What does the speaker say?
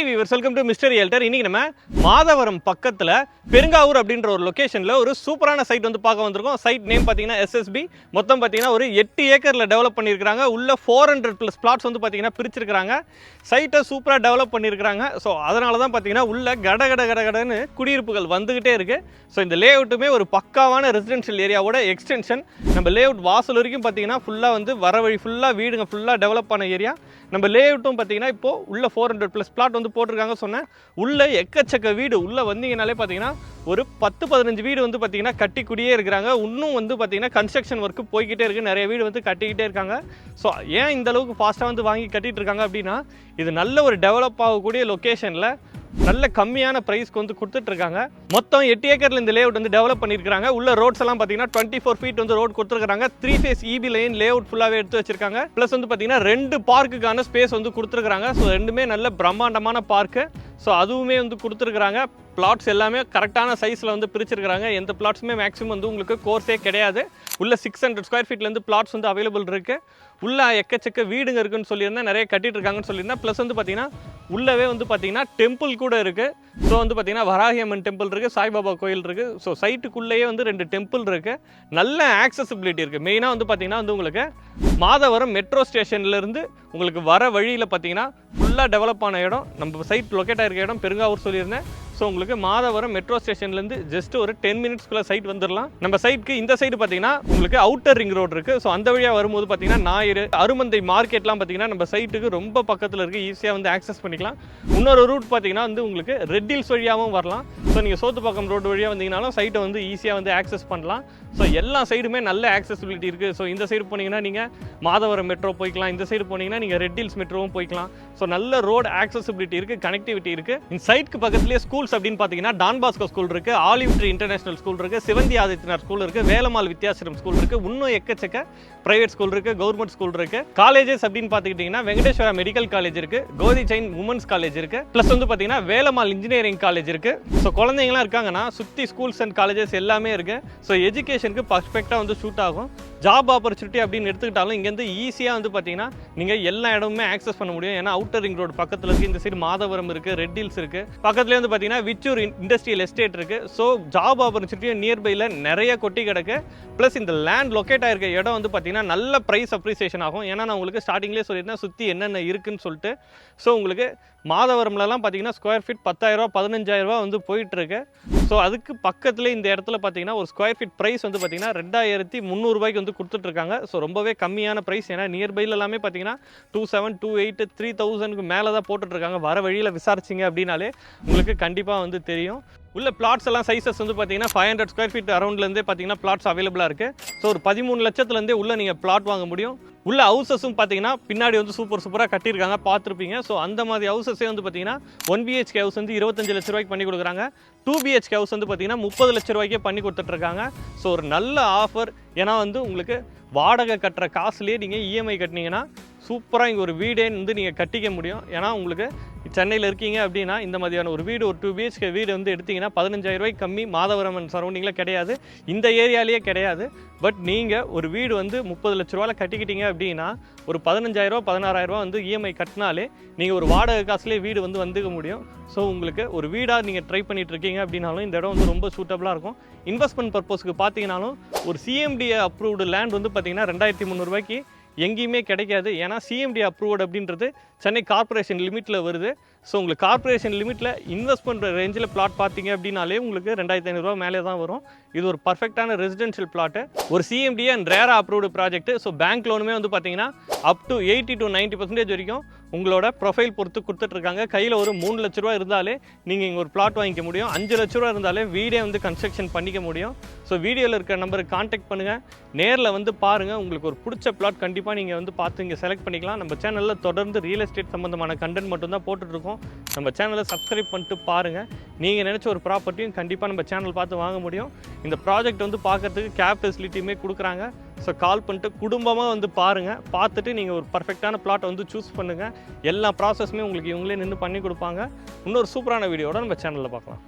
Hi viewers, welcome to mister realtor. இன்னைக்கு நம்ம மாதவரம் பக்கத்தில் பெருங்காவூர் அப்படின்ற ஒரு லொக்கேஷனில் ஒரு சூப்பரான சைட் வந்து பார்க்க வந்திருக்கோம். சைட் நேம் பார்த்தீங்கன்னா SSB. மொத்தம் பார்த்தீங்கன்னா ஒரு 8 ஏக்கரில் டெவலப் பண்ணியிருக்காங்க. உள்ள 400+ பிளாட்ஸ் வந்து பார்த்தீங்கன்னா பிரிச்சிருக்கிறாங்க. சைட்டை சூப்பராக டெவலப் பண்ணியிருக்கிறாங்க. ஸோ அதனால தான் பார்த்தீங்கன்னா உள்ள கடன்னு குடியிருப்புகள் வந்துகிட்டே இருக்கு. ஸோ இந்த லே அவுட்டுமே ஒரு பக்காவான ரெசிடென்ஷியல் ஏரியாவோட எக்ஸ்டென்ஷன். நம்ம லே அவுட் வாசல் வரைக்கும் பார்த்தீங்கன்னா ஃபுல்லாக வந்து வர வழி ஃபுல்லாக வீடுங்க ஃபுல்லாக டெவலப் ஆன ஏரியா. நம்ம லே அவுட்டும் பார்த்தீங்கன்னா இப்போது உள்ள 400+ பிளாட் வந்து போட்டிருக்காங்க. சொன்னேன் உள்ள எக்கச்சக்க வீடு உள்ளே வந்தீங்கனாலே பார்த்தீங்கன்னா ஒரு 10-15 வீடு வந்து பார்த்தீங்கன்னா கட்டிக்குடியே இருக்கிறாங்க. இன்னும் வந்து பார்த்தீங்கன்னா கன்ஸ்ட்ரக்ஷன் ஒர்க்கு போய்கிட்டே இருக்குது. நிறைய வீடு வந்து கட்டிக்கிட்டே இருக்காங்க. ஸோ ஏன் இந்த அளவுக்கு ஃபாஸ்ட்டாக வந்து வாங்கி கட்டிகிட்டு இருக்காங்க அப்படின்னா, இது நல்ல ஒரு டெவலப் ஆகக்கூடிய லொக்கேஷனில் நல்ல கம்மியான ப்ரைஸ்க்கு வந்து கொடுத்துட்ருக்காங்க. மொத்தம் 8 ஏக்கரில் இந்த லேஅவுட் வந்து டெவலப் பண்ணியிருக்காங்க. உள்ள ரோட்ஸ் எல்லாம் பார்த்தீங்கன்னா 24 ஃபீட் வந்து ரோட் கொடுத்துருக்காங்க. 3 ஃபேஸ் EB லைன் லேஅவுட் ஃபுல்லாகவே எடுத்து வச்சிருக்காங்க. ப்ளஸ் வந்து பார்த்தீங்கன்னா 2 பார்க்குக்கான ஸ்பேஸ் வந்து கொடுத்துருக்காங்க. ஸோ ரெண்டுமே நல்ல பிரம்மாண்டமான பார்க்கு. ஸோ அதுவுமே வந்து கொடுத்துருக்குறாங்க. பிளாட்ஸ் எல்லாமே கரெக்டான சைஸில் வந்து பிரிச்சிருக்கிறாங்க. எந்த பிளாட்ஸுமே மேக்ஸிமம் வந்து உங்களுக்கு கோர்ஸே கிடையாது. உள்ள 600 ஸ்கொயர் ஃபீட்லேருந்து பிளாட்ஸ் வந்து அவைலபிள் இருக்குது. உள்ள எக்கச்சக்க வீடுங்க இருக்குன்னு சொல்லியிருந்தேன், நிறைய கட்டிட்டு இருக்காங்கன்னு சொல்லியிருந்தேன். ப்ளஸ் வந்து பார்த்தீங்கன்னா உள்ளவே வந்து பார்த்தீங்கன்னா டெம்பிள் கூட இருக்குது. ஸோ வந்து பார்த்தீங்கன்னா வராகி அம்மன் டெம்பிள் இருக்குது, சாய்பாபா கோயில் இருக்குது. ஸோ சைட்டுக்குள்ளேயே வந்து 2 டெம்பிள் இருக்குது. நல்ல ஆக்சசிபிலிட்டி இருக்குது. மெயினாக வந்து பார்த்தீங்கன்னா வந்து உங்களுக்கு மாதவரம் மெட்ரோ ஸ்டேஷன்லேருந்து உங்களுக்கு வர வழியில் பார்த்தீங்கன்னா ஃபுல்லாக டெவலப் ஆன இடம். நம்ம சைட் லொக்கேட் ஆகிருக்க இடம் பெருங்காவூர் சொல்லியிருந்தேன். ஸோ உங்களுக்கு மாதவரம் மெட்ரோ ஸ்டேஷன்லேருந்து ஜஸ்ட் ஒரு 10 மினிட்ஸ்க்குள்ளே சைட் வந்துடலாம். நம்ம சைட்டுக்கு இந்த சைடு பார்த்தீங்கன்னா உங்களுக்கு அவுட்டர் ரிங் ரோடு இருக்குது. ஸோ அந்த வழியாக வரும்போது பார்த்தீங்கன்னா ஞாயிறு அருமந்தை மார்க்கெட்லாம் பார்த்தீங்கன்னா நம்ம சைட்டுக்கு ரொம்ப பக்கத்தில் இருக்குது. ஈஸியாக வந்து ஆக்சஸ் பண்ணிக்கலாம். இன்னொரு ரூட் பார்த்தீங்கன்னா வந்து உங்களுக்கு ரெட் ஹில்ஸ் வழியாகவும் வரலாம். ஸோ நீங்கள் சோத்துப்பாக்கம் ரோடு வழியாக வந்தீங்கன்னாலும் சைட்டை வந்து ஈஸியாக வந்து ஆக்சஸ் பண்ணலாம். ஸோ எல்லா சைடுமே நல்ல ஆக்சசிபிலிட்டி இருக்குது. ஸோ இந்த சைடு போனீங்கன்னா நீங்கள் மாதவரம் மெட்ரோ போய்க்கலாம். இந்த சைடு போனீங்கன்னா நீங்கள் ரெட் ஹில்ஸ் மெட்ரோவும் போய்க்கலாம். ஸோ நல்ல ரோடு ஆக்சசிபிலிட்டி இருக்குது, கனெக்டிவிட்டி இருக்குது. இந்த சைட்டுக்கு பக்கத்துலேயே ஸ்கூல்ஸ் அப்படின்னு பார்த்தீங்கன்னா டான் பாஸ்கோ ஸ்கூல் இருக்குது, ஆலிவ் ட்ரீ இன்டர்நேஷனல் ஸ்கூல் இருக்குது, சிவந்தி ஆதித்யநாத் ஸ்கூல் இருக்குது, வேலம்மாள் வித்யாசிரம் ஸ்கூல் இருக்குது. இன்னும் எக்கச்சக்க பிரைவேட் ஸ்கூல் இருக்குது, கவர்மெண்ட் ஸ்கூல் இருக்குது. காலேஜஸ் அப்படின்னு பார்த்துக்கிட்டிங்கன்னா வெங்கடேஸ்வரா மெடிக்கல் காலேஜ் இருக்குது, கோதி ஜெயின் உமன்ஸ் காலேஜ் இருக்குது. ப்ளஸ் வந்து பார்த்தீங்கன்னா வேலம்மாள் இன்ஜினியரிங் காலேஜ் இருக்குது. ஸோ குழந்தைங்களாம் இருக்காங்கன்னா சுற்றி ஸ்கூல்ஸ் அண்ட் காலேஜஸ் எல்லாமே இருக்குது. ஸோ எஜுகேஷனுக்கு பர்ஃபெக்டாக வந்து சூட் ஆகும். ஜாப் ஆப்பர்ச்சுனிட்டி அப்படின்னு எடுத்துக்கிட்டாலும் இங்கேருந்து ஈஸியாக வந்து பார்த்தீங்கன்னா நீங்கள் எல்லா இடமுமே ஆக்சஸ் பண்ண முடியும். ஏன்னா அவுட்டர் ரிங் ரோடு பக்கத்தில் இருக்குது. இந்த சைடு மாதவரம் இருக்குது, ரெட் ஹில்ஸ் இருக்குது. பக்கத்துலேயே வந்து பார்த்தீங்கன்னா விச்சூர் இண்டஸ்ட்ரியல் எஸ்டேட் இருக்குது. ஸோ ஜாப் ஆப்பர்ச்சுனிட்டி நியர்பையில் நிறைய கொட்டி கிடக்கு. ப்ளஸ் இந்த லேண்ட் லொக்கேட் ஆகிருக்க இடம் வந்து பார்த்தீங்கன்னா நல்ல ப்ரைஸ் அப்ரிசியேஷன் ஆகும். ஏன்னா நான் உங்களுக்கு ஸ்டார்டிங்லேயே சொல்லியிருந்தேன் சுற்றி என்னென்ன இருக்குன்னு சொல்லிட்டு. ஸோ உங்களுக்கு மாதவரம்லலாம் பார்த்தீங்கன்னா ஸ்கொயர் ஃபீட் 10,000 15,000 வந்து போயிட்டுருக்கு. ஸோ அதுக்கு பக்கத்தில் இந்த இடத்துல பார்த்தீங்கன்னா ஒரு ஸ்கொயர் ஃபீட் ப்ரைஸ் வந்து பார்த்தீங்கன்னா 2,300 வந்து கொடுத்துட்ருக்காங்க. ஸோ ரொம்பவே கம்மியான ப்ரைஸ். ஏன்னா நியர்பையில் எல்லாமே பார்த்தீங்கன்னா 2,700 2,800 3,000க்கு மேலே தான் போட்டுட்ருக்காங்க. வர வழியில் விசாரிச்சிங்க அப்படின்னாலே உங்களுக்கு கண்டிப்பாக வந்து தெரியும். உள்ள பிளாட்ஸ் எல்லாம் சைஸஸ் வந்து பார்த்தீங்கன்னா 500 ஸ்கொயர் ஃபீட் அரௌண்ட்லேருந்தே பார்த்தீங்கன்னா பிளாட்ஸ் அவைலபிளாக இருக்குது. ஸோ ஒரு 13 லட்சத்துலேருந்தே உள்ள நீங்கள் பிளாட் வாங்க முடியும். உள்ள ஹவுசஸும் பார்த்தீங்கன்னா பின்னாடி வந்து சூப்பராக கட்டியிருக்காங்க, பார்த்துருப்பீங்க. ஸோ அந்த மாதிரி ஹவுசஸே வந்து பார்த்தீங்கன்னா 1 BHK ஹவுஸ் வந்து 25 லட்ச ரூபாய்க்கு பண்ணி கொடுக்குறாங்க. 2 BHK ஹவுஸ் வந்து பார்த்தீங்கன்னா 30 லட்ச ரூபாய்க்கே பண்ணி கொடுத்துட்ருக்காங்க. ஸோ ஒரு நல்ல ஆஃபர். ஏன்னா வந்து உங்களுக்கு வாடகை கட்டுற காசுலேயே நீங்கள் EMI கட்டினீங்கன்னா சூப்பராக இங்கே ஒரு வீடே வந்து நீங்கள் கட்டிக்க முடியும். ஏன்னா உங்களுக்கு சென்னையில் இருக்கீங்க அப்படின்னா இந்த மாதிரியான ஒரு வீடு, ஒரு 2 BHK வீடு வந்து எடுத்திங்கன்னா 15,000 ரூபாய்க்கு கம்மி மாதவரம் சரௌண்டிங்கில் கிடையாது, இந்த ஏரியாலேயே கிடையாது. பட் நீங்கள் ஒரு வீடு வந்து 30 லட்ச ரூபாயில் கட்டிக்கிட்டீங்க அப்படின்னா ஒரு 15,000 16,000 வந்து EMI கட்டினாலே நீங்கள் ஒரு வாடகை காசுலேயே வீடு வந்து வந்துக்க முடியும். ஸோ உங்களுக்கு ஒரு வீடாக நீங்கள் ட்ரை பண்ணிட்டு இருக்கீங்க அப்படின்னாலும் இந்த இடம் வந்து ரொம்ப சூட்டபுளாக இருக்கும். இன்வெஸ்ட்மெண்ட் பர்பஸ்க்கு பார்த்தீங்கன்னாலும் ஒரு CMDA அப்ரூவ்டு லேண்ட் வந்து பார்த்தீங்கன்னா 2,300 ரூபாய்க்கு எங்கேயுமே கிடைக்காது. ஏன்னா CMD அப்ரூவ்டு அப்படின்றது சென்னை கார்பரேஷன் லிமிட்டில் வருது. ஸோ உங்களுக்கு கார்பரேஷன் லிமிட்டில் இன்வெஸ்ட்மெண்ட் ரேஞ்சில் பிளாட் பார்த்தீங்க அப்படின்னாலே உங்களுக்கு 2,500 மேலே தான் வரும். இது ஒரு பர்ஃபெக்டான ரெசிடென்ஷியல் பிளாட்டு, ஒரு CMD and RERA approved project. So bank லோனுமே வந்து பார்த்தீங்கன்னா அப் டு 80 to 90% வரைக்கும் உங்களோட ப்ரொஃபைல் பொறுத்து கொடுத்துட்ருக்காங்க. கையில் ஒரு 3 லட்ச ரூபா இருந்தாலே நீங்கள் இங்கே ஒரு பிளாட் வாங்கிக்க முடியும். 5 லட்ச ரூபா இருந்தாலே வீடே வந்து கன்ஸ்ட்ரக்ஷன் பண்ணிக்க முடியும். ஸோ வீடியோவில் இருக்கிற நம்பருக்கு கான்டாக்ட் பண்ணுங்கள், நேரில் வந்து பாருங்கள். உங்களுக்கு ஒரு பிடிச்ச பிளாட் கண்டிப்பாக நீங்கள் வந்து பார்த்து இங்கே செலக்ட் பண்ணிக்கலாம். நம்ம சேனலில் தொடர்ந்து ரியல் எஸ்டேட் சம்மந்தமான கண்டென்ட் மட்டும்தான் போட்டுட்ருக்கோம். நம்ம சேனலை சப்ஸ்கிரைப் பண்ணிட்டு பாருங்கள். நீங்கள் நினச்ச ஒரு ப்ராப்பர்ட்டியும் கண்டிப்பாக நம்ம சேனல் பார்த்து வாங்க முடியும். இந்த ப்ராஜெக்ட் வந்து பார்க்குறதுக்கு கேப் ஃபெசிலிட்டியுமே கொடுக்குறாங்க. ஸோ கால் பண்ணிட்டு குடும்பமாக வந்து பாருங்கள். பார்த்துட்டு நீங்கள் ஒரு பர்ஃபெக்டான பிளாட்டை வந்து சூஸ் பண்ணுங்கள். எல்லா ப்ராசஸுமே உங்களுக்கு இவங்களே நின்று பண்ணி கொடுப்பாங்க. இன்னொரு சூப்பரான வீடியோட நம்ம சேனலில் பார்க்கலாம்.